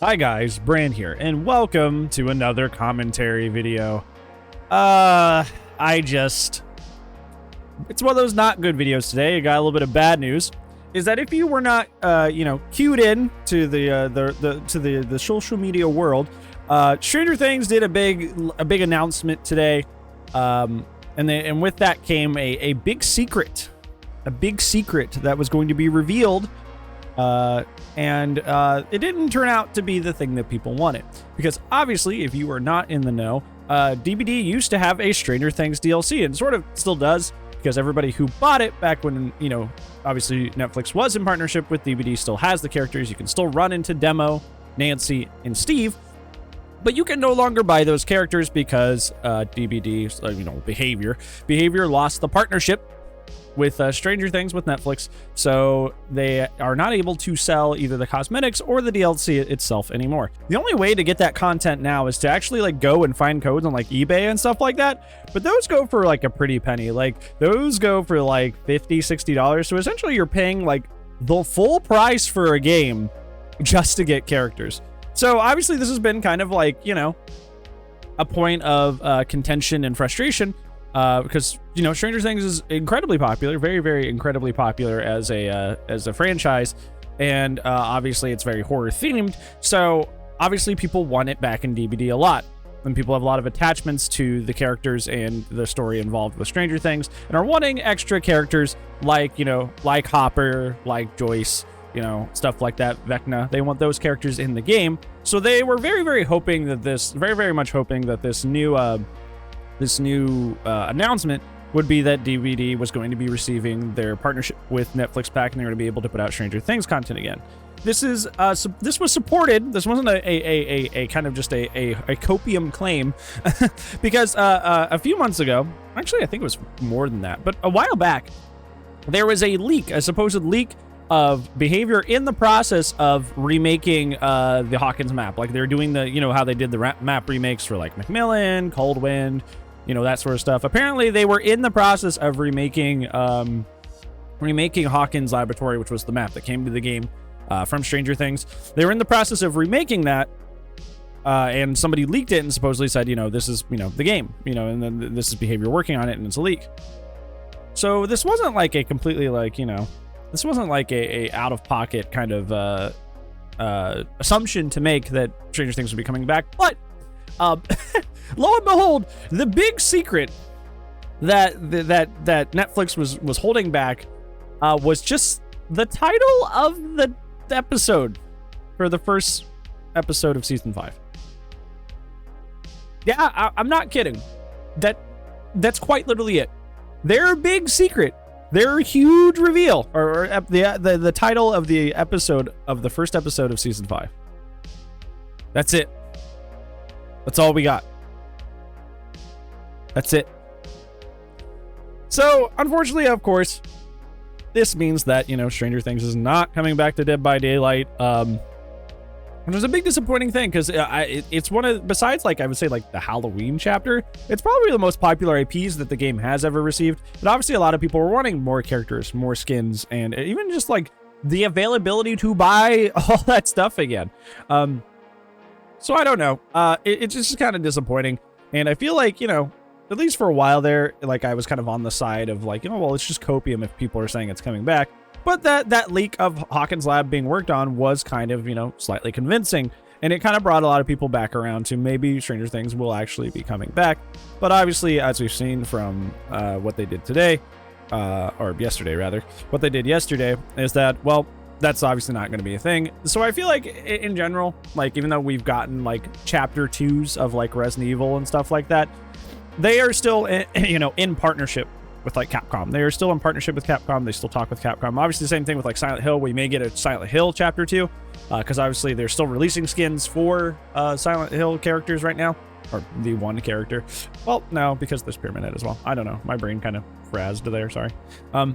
Hi guys, Bran here, and welcome to another commentary video. It's one of those not good videos today. I got a little bit of bad news. Is that if you were not, cued in to the social media world, Stranger Things did a big announcement today, and with that came a big secret, that was going to be revealed. And it didn't turn out to be the thing that people wanted. Because obviously, if you are not in the know, DBD used to have a Stranger Things DLC, and sort of still does, because everybody who bought it back when, obviously Netflix was in partnership with DBD still has the characters. You can still run into Demo, Nancy, and Steve, but you can no longer buy those characters because DBD, Behavior lost the partnership with Stranger Things with Netflix, so they are not able to sell either the cosmetics or the DLC itself anymore. The only way to get that content now is to actually go and find codes on eBay and stuff like that, but those go for a pretty penny. Those go for $50-$60, so essentially you're paying the full price for a game just to get characters. So obviously this has been kind of a point of contention and frustration, because Stranger Things is incredibly popular, very, very incredibly popular as a franchise, and obviously it's very horror themed. So obviously people want it back in DBD a lot, and people have a lot of attachments to the characters and the story involved with Stranger Things, and are wanting extra characters like Hopper, like Joyce, stuff like that, Vecna. They want those characters in the game. So they were very, very much hoping that this new announcement would be that DVD was going to be receiving their partnership with Netflix back, and they're going to be able to put out Stranger Things content again. This was supported. This wasn't a kind of just a copium claim, because a few months ago, actually I think it was more than that, but a while back, there was a supposed leak of Behavior in the process of remaking the Hawkins map. They're doing how they did the map remakes for Macmillan, Cold Wind, that sort of stuff. Apparently they were in the process of remaking Hawkins Laboratory, which was the map that came to the game from Stranger Things. They were in the process of remaking that, and somebody leaked it and supposedly said, this is, the game, and then this is Behavior working on it, and it's a leak. So this wasn't a completely this wasn't a out-of-pocket kind of assumption to make that Stranger Things would be coming back. But lo and behold, the big secret that Netflix was holding back was just the title of the episode for the first episode of season 5. Yeah, I'm not kidding. That's quite literally it. Their big secret. Their huge reveal, or the title of the episode of the first episode of season 5. That's it. That's all we got. That's it. So, unfortunately, of course, this means that, Stranger Things is not coming back to Dead by Daylight, which is a big disappointing thing, because it's one of, besides I would say the Halloween chapter, it's probably the most popular IPs that the game has ever received. And obviously a lot of people were wanting more characters, more skins, and even just the availability to buy all that stuff again. So I don't know. It's just kind of disappointing. And I feel at least for a while there, I was kind of on the side of well, it's just copium if people are saying it's coming back. But that leak of Hawkins Lab being worked on was kind of, slightly convincing. And it kind of brought a lot of people back around to maybe Stranger Things will actually be coming back. But obviously, as we've seen from what they did today, or yesterday rather, what they did yesterday is that, well, that's obviously not going to be a thing. So I feel in general, even though we've gotten chapter 2s of Resident Evil and stuff like that, they are still, in partnership with Capcom. They are still in partnership with Capcom. They still talk with Capcom. Obviously the same thing with Silent Hill. We may get a Silent Hill chapter 2, because obviously they're still releasing skins for Silent Hill characters right now, or the one character. Well, no, because there's Pyramid Head as well. I don't know, my brain kind of frazzed there, sorry. But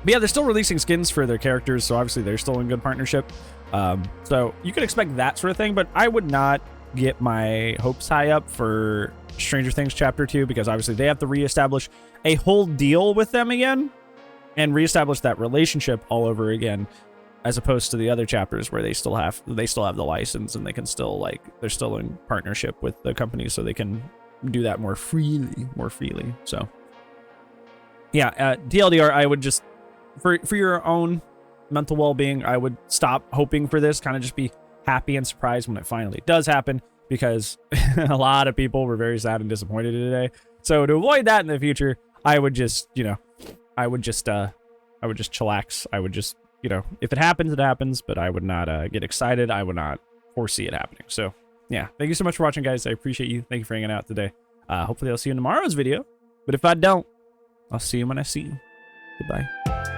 yeah, they're still releasing skins for their characters, so obviously they're still in good partnership. So you could expect that sort of thing, but I would not get my hopes high up for Stranger Things chapter 2, because obviously they have to reestablish a whole deal with them again and reestablish that relationship all over again. as opposed to the other chapters where they still have the license and they can still, like, they're still in partnership with the company, so they can do that more freely. So yeah, TLDR, I would just, for your own mental well-being, I would stop hoping for this. Kind of just be happy and surprised when it finally does happen, because a lot of people were very sad and disappointed today. So to avoid that in the future, I would just, you know, I would just chillax. I would just, you know, if it happens, it happens, but I would not get excited. I would not foresee it happening. So yeah, thank you so much for watching, guys. I appreciate you. Thank you for hanging out today. Hopefully I'll see you in tomorrow's video, but if I don't, I'll see you when I see you. Goodbye.